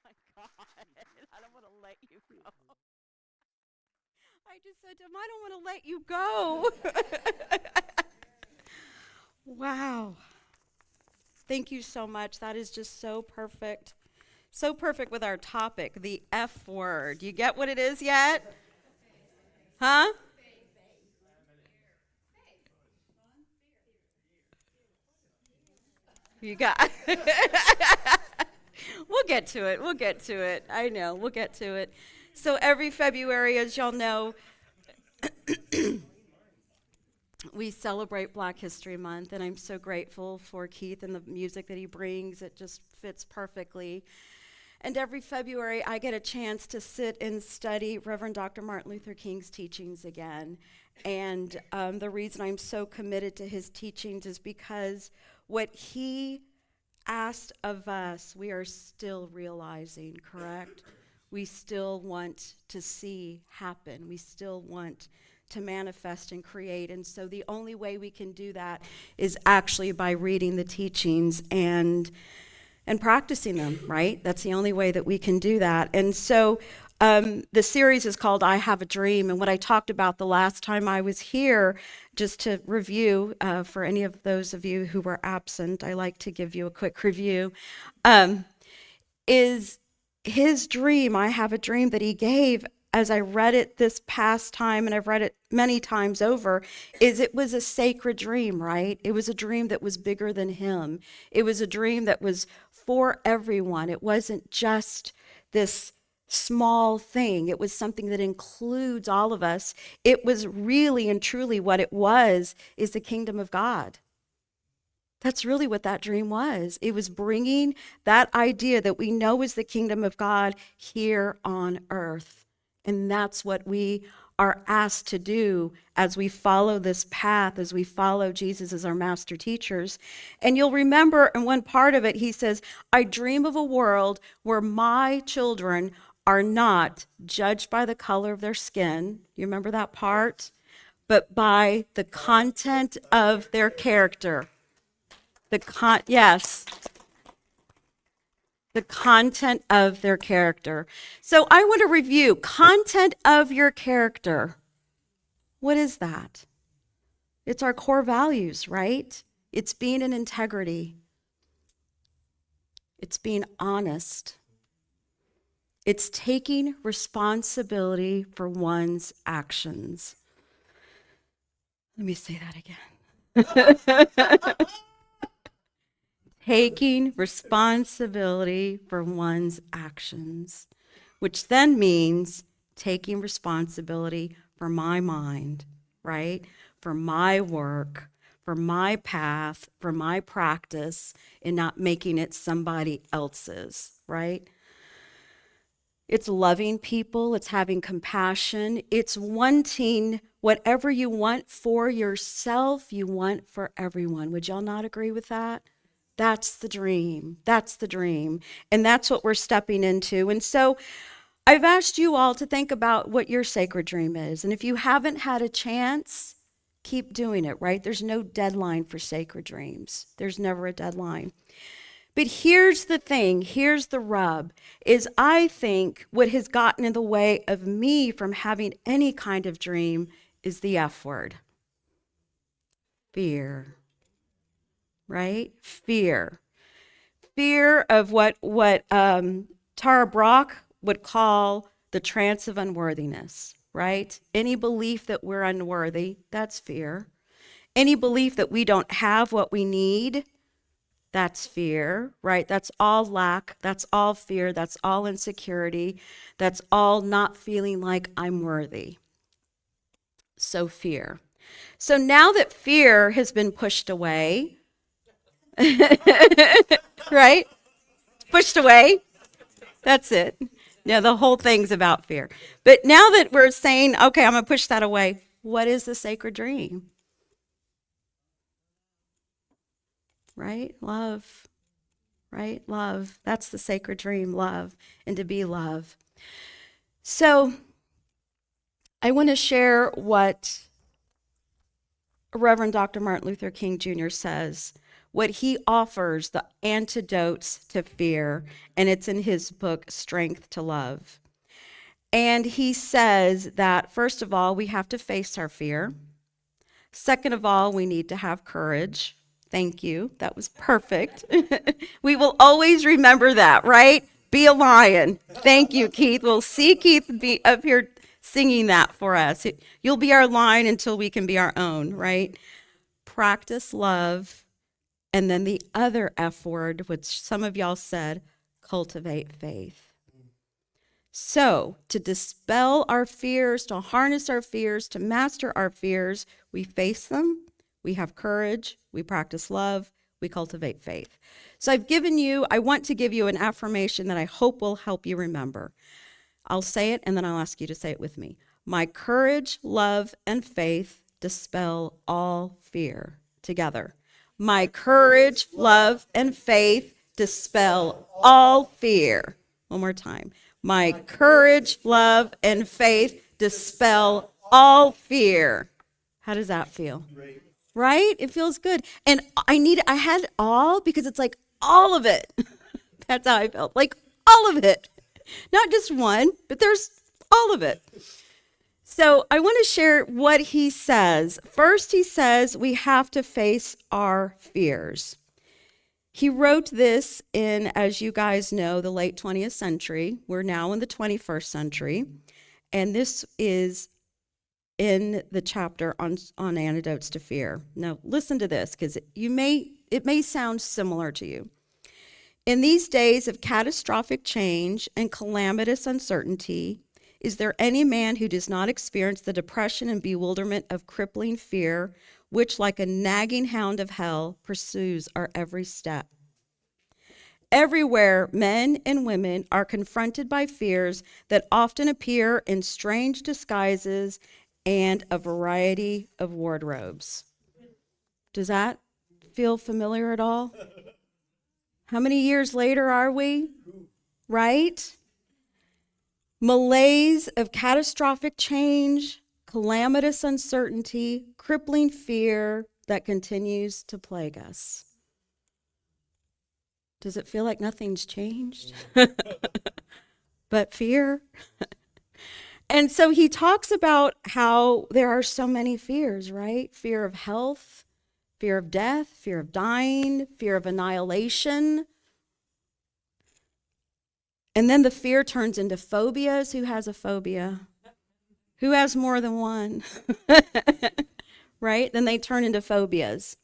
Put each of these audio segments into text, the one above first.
my God. I don't want to let you go. I just said to him, I don't want to let you go. Wow. Thank you so much. That is just so perfect. So perfect with our topic, the F word. You get what it is yet? Huh? You got. We'll get to it. We'll get to it. I know. We'll get to it. So every February, as y'all know, we celebrate Black History Month, and I'm so grateful for Keith and the music that he brings. It just fits perfectly. And every February, I get a chance to sit and study Reverend Dr. Martin Luther King's teachings again. And the reason I'm so committed to his teachings is because what he asked of us, we are still realizing, correct? We still want to see happen. We still want to manifest and create. And so the only way we can do that is actually by reading the teachings and practicing them, right? That's the only way that we can do that. And so the series is called I Have a Dream. And what I talked about the last time I was here, just to review for any of those of you who were absent, I like to give you a quick review, um, is his dream. I have a dream that he gave as I read it this past time, and I've read it many times over, is it was a sacred dream, right? It was a dream that was bigger than him. It was a dream that was for everyone. It wasn't just this small thing. It was something that includes all of us. It was really and truly what it was, is the kingdom of God. That's really what that dream was. It was bringing that idea that we know is the kingdom of God here on earth. And that's what we are asked to do as we follow this path, as we follow Jesus as our master teachers. And you'll remember in one part of it, he says, I dream of a world where my children are not judged by the color of their skin. You remember that part? But by the content of their character. Yes, the content of their character. So I want to review content of your character. What is that? It's our core values, right? It's being in integrity. It's being honest. It's taking responsibility for one's actions. Let me say that again. Taking responsibility for one's actions, which then means taking responsibility for my mind, right? For my work, for my path, for my practice, and not making it somebody else's, right? It's loving people, it's having compassion, it's wanting whatever you want for yourself, you want for everyone. Would y'all not agree with that? That's the dream. That's the dream. And that's what we're stepping into. And so I've asked you all to think about what your sacred dream is. And if you haven't had a chance, keep doing it, right? There's no deadline for sacred dreams. There's never a deadline. But here's the thing, here's the rub, is I think what has gotten in the way of me from having any kind of dream is the F word. Fear, right? Fear. Fear of what Tara Brach would call the trance of unworthiness, right? Any belief that we're unworthy, that's fear. Any belief that we don't have what we need, that's fear, right? That's all lack, that's all fear, that's all insecurity, that's all not feeling like I'm worthy. So fear. So now that fear has been pushed away, right? Pushed away. That's it. Yeah, the whole thing's about fear. But now that we're saying, okay, I'm going to push that away, what is the sacred dream? Right? Love. Right? Love. That's the sacred dream, love, and to be love. So I want to share what Reverend Dr. Martin Luther King Jr. says what he offers, the antidotes to fear, and it's in his book, Strength to Love. And he says that, first of all, we have to face our fear. Second of all, we need to have courage. Thank you. That was perfect. We will always remember that, right? Be a lion. Thank you, Keith. We'll see Keith be up here singing that for us. You'll be our lion until we can be our own, right? Practice love. And then the other F word, which some of y'all said, cultivate faith. So, to dispel our fears, to harness our fears, to master our fears, we face them, we have courage, we practice love, we cultivate faith. So I want to give you an affirmation that I hope will help you remember. I'll say it and then I'll ask you to say it with me. My courage, love, and faith dispel all fear. Together. My courage, love, and faith dispel all fear. One more time. My courage, love, and faith dispel all fear. How does that feel? Great. Right? It feels good. And I had all because it's like all of it. That's how I felt. Like all of it. Not just one, but there's all of it. So I want to share what he says. First, he says we have to face our fears. He wrote this in, as you guys know, the late 20th century. We're now in the 21st century. And this is in the chapter on antidotes to fear. Now, listen to this, because it may sound similar to you. In these days of catastrophic change and calamitous uncertainty, is there any man who does not experience the depression and bewilderment of crippling fear, which, like a nagging hound of hell, pursues our every step? Everywhere, men and women are confronted by fears that often appear in strange disguises and a variety of wardrobes. Does that feel familiar at all? How many years later are we? Right? Malaise of catastrophic change, calamitous uncertainty, crippling fear that continues to plague us. Does it feel like nothing's changed? But fear? And so he talks about how there are so many fears, right? Fear of health, fear of death, fear of dying, fear of annihilation. And then the fear turns into phobias. Who has a phobia? Who has more than one? Right? Then they turn into phobias.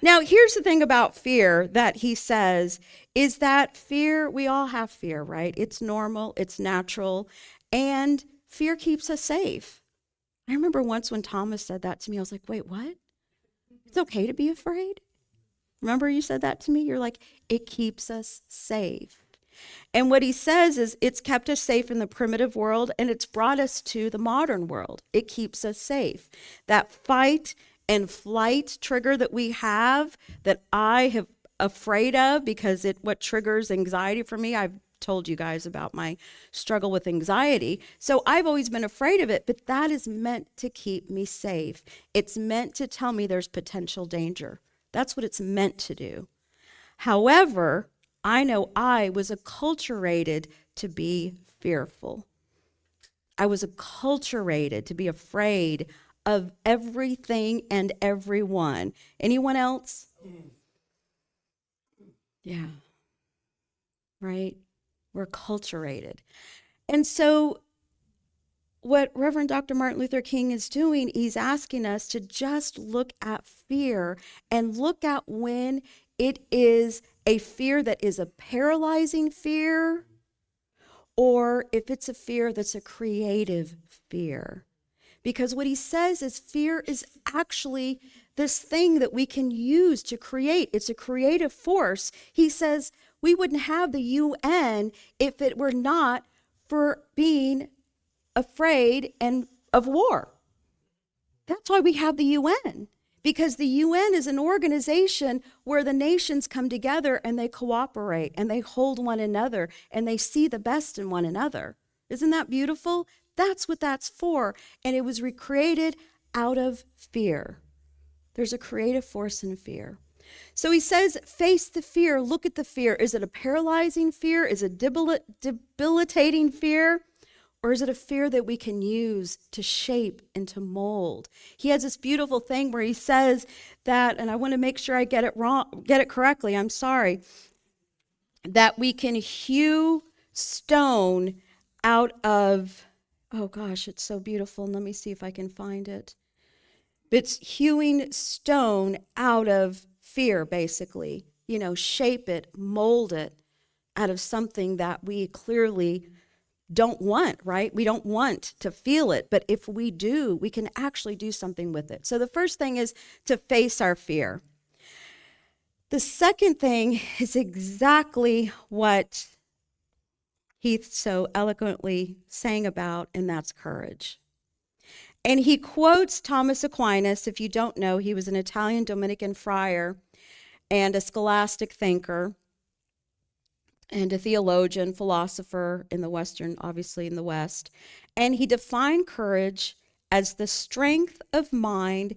Now, here's the thing about fear that he says is that fear, we all have fear, right? It's normal, it's natural, and fear keeps us safe. I remember once when Thomas said that to me, I was like, wait, what? It's okay to be afraid? Remember you said that to me? You're like, it keeps us safe. And what he says is it's kept us safe in the primitive world, and it's brought us to the modern world. It keeps us safe. That fight and flight trigger that we have, that I have afraid of because what triggers anxiety for me, I've told you guys about my struggle with anxiety. So I've always been afraid of it, but that is meant to keep me safe. It's meant to tell me there's potential danger. That's what it's meant to do. However, I know I was acculturated to be fearful. I was acculturated to be afraid of everything and everyone. Anyone else? Yeah. Right? We're acculturated. And so what Reverend Dr. Martin Luther King is doing, he's asking us to just look at fear and look at when it is a fear that is a paralyzing fear, or if it's a fear that's a creative fear. Because what he says is fear is actually this thing that we can use to create. It's a creative force. He says we wouldn't have the UN if it were not for being afraid and of war. That's why we have the UN. Because the UN is an organization where the nations come together and they cooperate and they hold one another and they see the best in one another. Isn't that beautiful? That's what that's for. And it was recreated out of fear. There's a creative force in fear. So he says, face the fear. Look at the fear. Is it a paralyzing fear? Is it debilitating fear? Or is it a fear that we can use to shape and to mold? He has this beautiful thing where he says that, and I want to make sure I get it correctly. I'm sorry. That we can hew stone out of, oh gosh, it's so beautiful. Let me see if I can find it. It's hewing stone out of fear, basically. Shape it, mold it out of something that we clearly don't want, right? We don't want to feel it, but if we do, we can actually do something with it. So the first thing is to face our fear. The second thing is exactly what Heath so eloquently sang about, and that's courage. And he quotes Thomas Aquinas. If you don't know, he was an Italian Dominican friar and a scholastic thinker and a theologian, philosopher in the Western, obviously in the West. And he defined courage as the strength of mind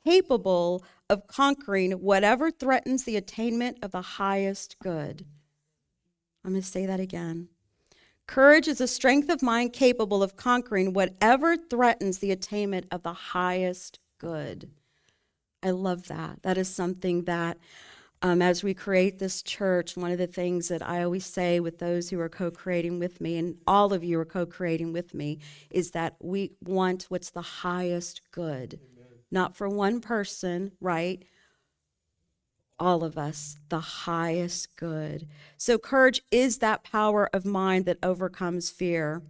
capable of conquering whatever threatens the attainment of the highest good. I'm going to say that again. Courage is a strength of mind capable of conquering whatever threatens the attainment of the highest good. I love that. That is something that, as we create this church, one of the things that I always say with those who are co-creating with me, and all of you are co-creating with me, is that we want what's the highest good. Amen. Not for one person, right? All of us, the highest good. So courage is that power of mind that overcomes fear.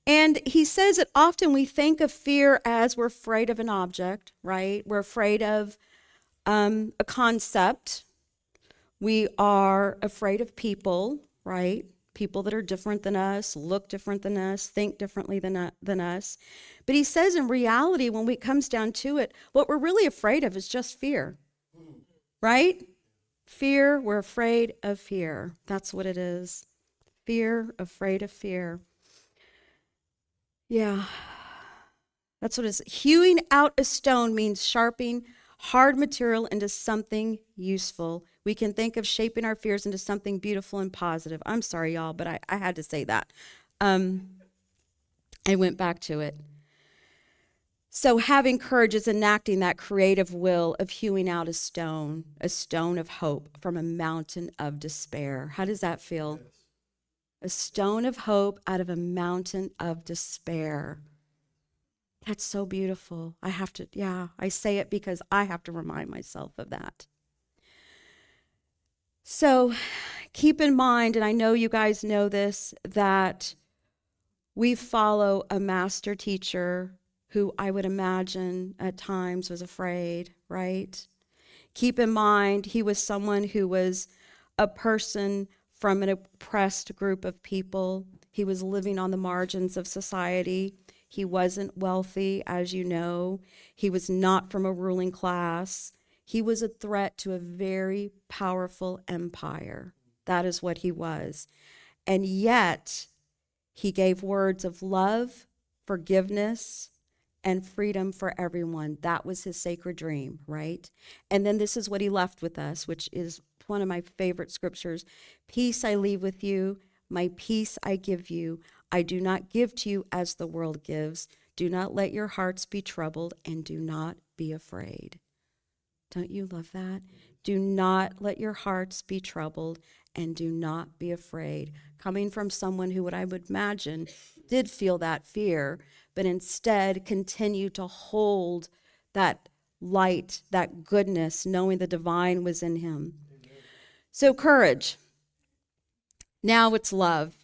And he says that often we think of fear as we're afraid of an object, right? We're afraid of a concept. We are afraid of people, right? People that are different than us, look different than us, think differently than us. But he says in reality, when it comes down to it, what we're really afraid of is just fear. Right? Fear, we're afraid of fear. That's what it is. Fear, afraid of fear. Yeah. That's what it is. Hewing out a stone means sharpening hard material into something useful. We can think of shaping our fears into something beautiful and positive. I'm sorry, y'all, but I had to say that. I went back to it. So having courage is enacting that creative will of hewing out a stone of hope from a mountain of despair. How does that feel? Yes. A stone of hope out of a mountain of despair. That's so beautiful. I say it because I have to remind myself of that. So keep in mind, and I know you guys know this, that we follow a master teacher who I would imagine at times was afraid, right? Keep in mind, he was someone who was a person from an oppressed group of people. He was living on the margins of society. He wasn't wealthy, as you know. He was not from a ruling class. He was a threat to a very powerful empire. That is what he was. And yet, he gave words of love, forgiveness, and freedom for everyone. That was his sacred dream, right? And then this is what he left with us, which is one of my favorite scriptures. Peace I leave with you, my peace I give you. I do not give to you as the world gives. Do not let your hearts be troubled, and do not be afraid. Don't you love that? Do not let your hearts be troubled, and do not be afraid. Coming from someone who, what I would imagine, did feel that fear, but instead continued to hold that light, that goodness, knowing the divine was in him. Amen. So courage. Now it's love.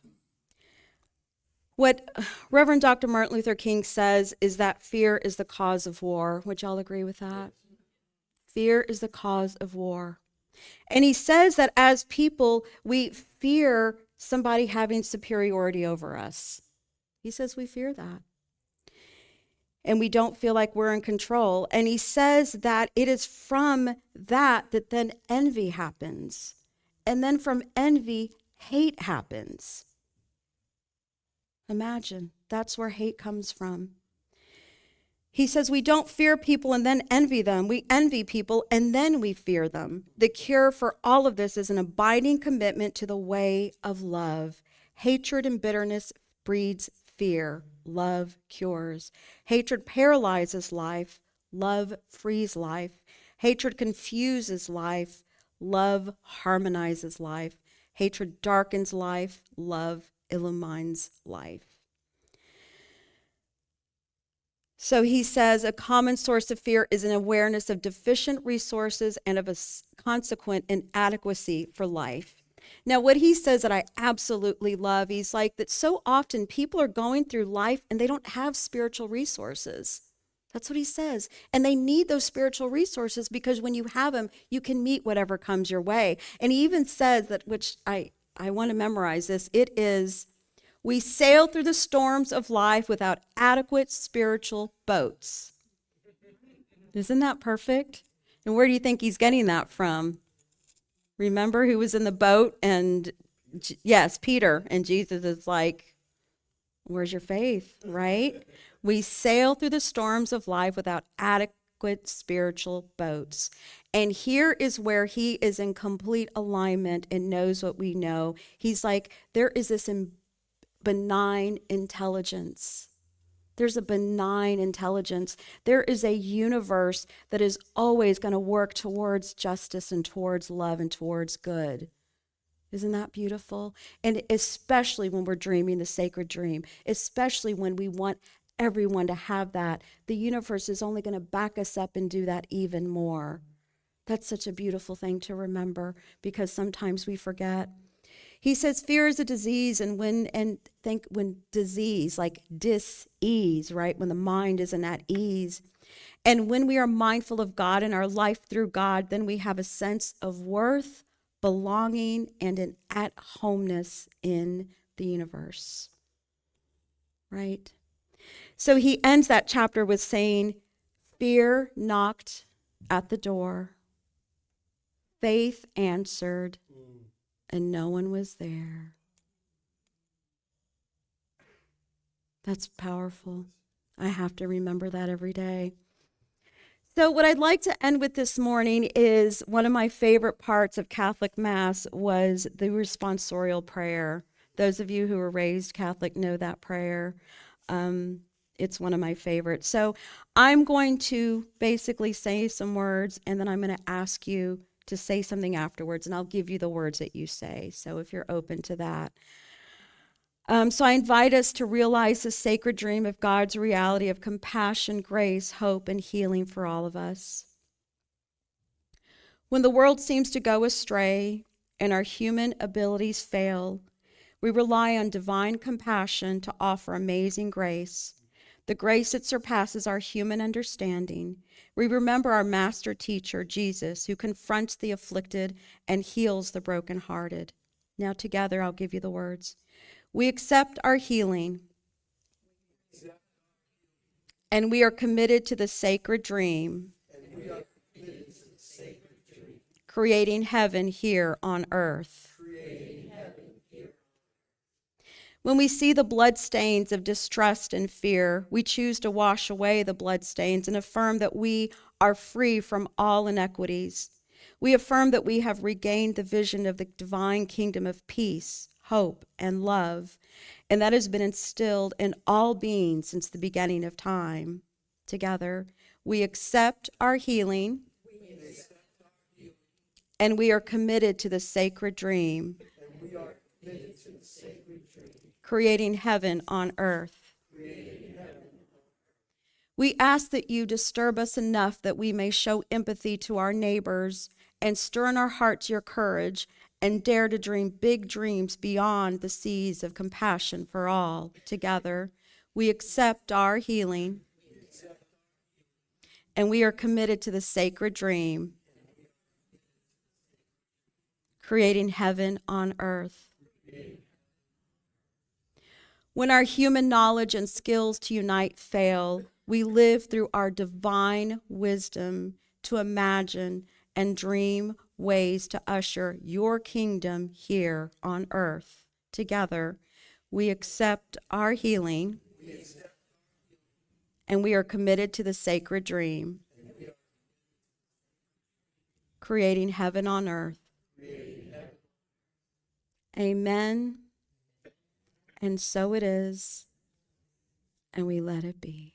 What Reverend Dr. Martin Luther King says is that fear is the cause of war. Would y'all agree with that? Fear is the cause of war. And he says that as people, we fear somebody having superiority over us. He says we fear that. And we don't feel like we're in control. And he says that it is from that then envy happens. And then from envy, hate happens. Imagine, that's where hate comes from. He says we don't fear people and then envy them. We envy people and then we fear them. The cure for all of this is an abiding commitment to the way of love. Hatred and bitterness breeds fear. Love cures. Hatred paralyzes life. Love frees life. Hatred confuses life. Love harmonizes life. Hatred darkens life. Love illumines life. So he says a common source of fear is an awareness of deficient resources and of a consequent inadequacy for life. Now, what he says that I absolutely love, he's like that so often people are going through life and they don't have spiritual resources. That's what he says. And they need those spiritual resources because when you have them, you can meet whatever comes your way. And he even says that, which I want to memorize this, it is, we sail through the storms of life without adequate spiritual boats. Isn't that perfect? And where do you think he's getting that from? Remember who was in the boat? And yes, Peter. And Jesus is like, where's your faith, right? We sail through the storms of life without adequate spiritual boats. And here is where he is in complete alignment and knows what we know. He's like, there is this benign intelligence. There's a benign intelligence. There is a universe that is always going to work towards justice and towards love and towards good. Isn't that beautiful? And especially when we're dreaming the sacred dream, especially when we want everyone to have that, the universe is only going to back us up and do that even more. That's such a beautiful thing to remember because sometimes we forget. He says fear is a disease, and when disease, like dis-ease, right? When the mind isn't at ease. And when we are mindful of God and our life through God, then we have a sense of worth, belonging, and an at-homeness in the universe, right? So he ends that chapter with saying, fear knocked at the door, faith answered, and no one was there. That's powerful. I have to remember that every day. So what I'd like to end with this morning is one of my favorite parts of Catholic Mass was the responsorial prayer. Those of you who were raised Catholic know that prayer. It's one of my favorites. So I'm going to basically say some words, and then I'm going to ask you to say something afterwards, and I'll give you the words that you say. So if you're open to that. So I invite us to realize the sacred dream of God's reality of compassion, grace, hope, and healing for all of us. When the world seems to go astray and our human abilities fail, we rely on divine compassion to offer amazing grace, the grace that surpasses our human understanding. We remember our master teacher, Jesus, who confronts the afflicted and heals the brokenhearted. Now together, I'll give you the words. We accept our healing, and we are committed to the sacred dream, creating heaven here on earth. When we see the bloodstains of distrust and fear, we choose to wash away the bloodstains and affirm that we are free from all inequities. We affirm that we have regained the vision of the divine kingdom of peace, hope, and love, and that has been instilled in all beings since the beginning of time. Together, we accept our healing, and we are committed to the sacred dream, creating heaven on earth. We ask that you disturb us enough that we may show empathy to our neighbors and stir in our hearts your courage and dare to dream big dreams beyond the seas of compassion for all. Together, we accept our healing, and we are committed to the sacred dream, creating heaven on earth. When our human knowledge and skills to unite fail, we live through our divine wisdom to imagine and dream ways to usher your kingdom here on earth. Together, we accept our healing, and we are committed to the sacred dream, creating heaven on earth. Amen. And so it is, and we let it be.